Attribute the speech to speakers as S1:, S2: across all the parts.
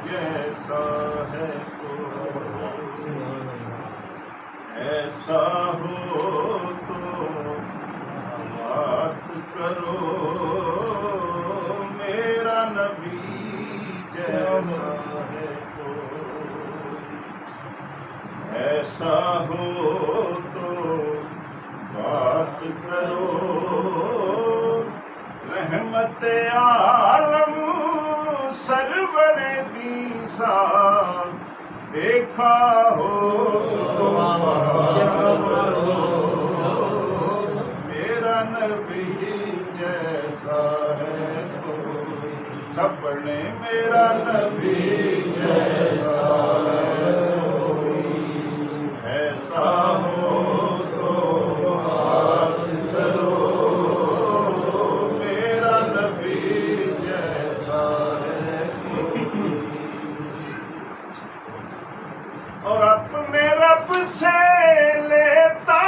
S1: جیسا ہے کوئی، ایسا ہو تو بات کرو، میرا نبی جیسا ہے کوئی، ایسا ہو تو بات کرو، رحمت عالم سرور دی صاحب دیکھا ہو تو بات کرو، میرا نبی جیسا ہے کوئی، سب پڑھنے میرا نبی جیسا ہے کوئی، ایسا ہو تو بات کرو، میرا نبی جیسا ہے کوئی، اور اپنے رب سے لیتا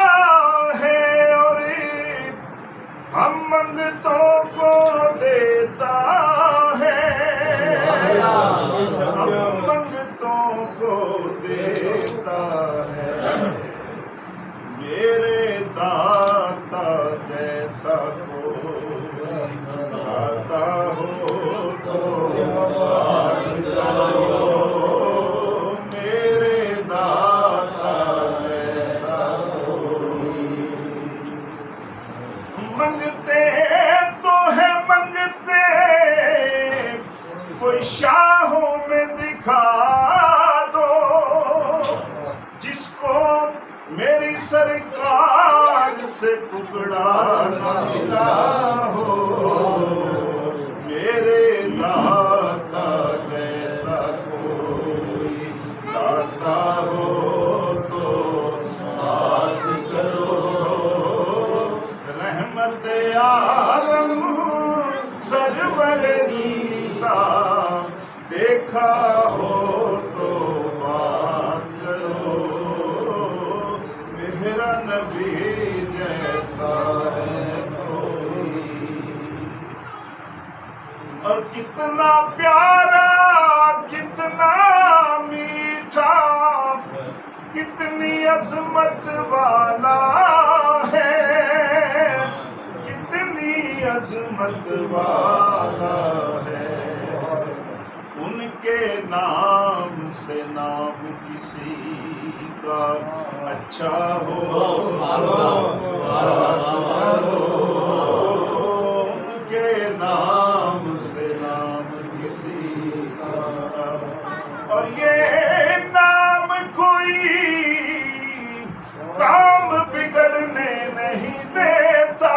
S1: ہے اور ہم منگتوں کو دیتا ہے، ہم منگتوں کو دیتا ہے، میرے داتا جیسا کوئی داتا ہو تو بات کرو، میرے داتا جیسا کوئی، منگتے تو ہے منگتے کوئی شاہوں میں دکھا دو، جس کو میری سرکار سے ٹکڑا نہ ملا ہو، میرے داتا جیسا کوئی داتا ہو تو بات کرو، رحمت عالم سرور نیسا دیکھا ہو تو بات کرو، میرا نبی جیسا ہے کوئی، اور کتنا پیارا کتنا میٹھا کتنی عظمت والا ہے، کتنی عظمت والا ہے، ان کے نام سے نام کسی کا اچھا ہو بات کرو، ان کے نام سے نام کسی کا، اور یہ نام کوئی کام بگڑنے نہیں دیتا،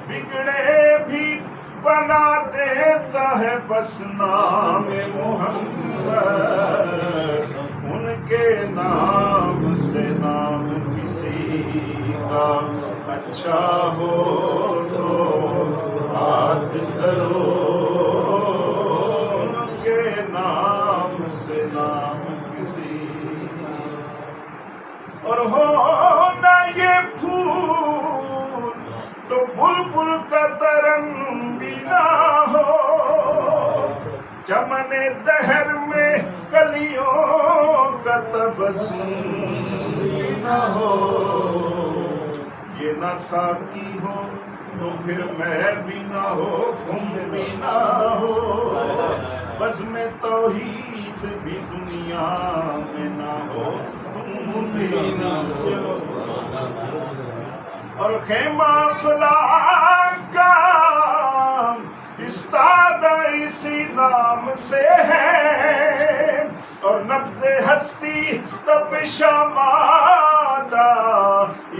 S1: بگڑے بھی بنا دیتا ہے بس نام محمد، ان کے نام سے نام کسی کا اچھا ہو تو بات کرو، ان کے نام سے نام کسی، اور ہو نہ یہ پھول تو بلبل کا ترنم بھی نہ ہو، چمن دہر میں کلیوں کا تبسم بھی نہ ہو، یہ نہ ساقی ہو تو پھر میں بھی نہ ہو، تم بھی نہ ہو، بزم توحید بھی دنیا میں نہ ہو، تم بھی نہ ہو، اور خیمہ افلاک کا استادہ اسی نام سے ہے، اور نبض ہستی تپش مادہ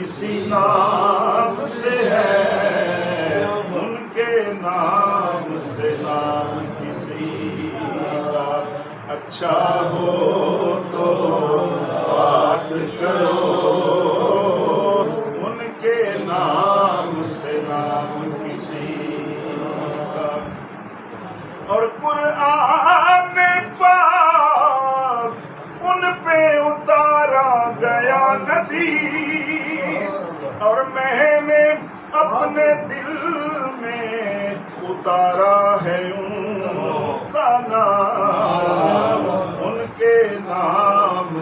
S1: اسی نام سے ہے، ان کے نام سے نام کسی کا اچھا ہو تو بات کرو، ان کے نام سے نام کسی کا، اور قرآن پاک ان پہ اتارا گیا ندی، اور میں نے اپنے دل میں اتارا ہے ان کا نام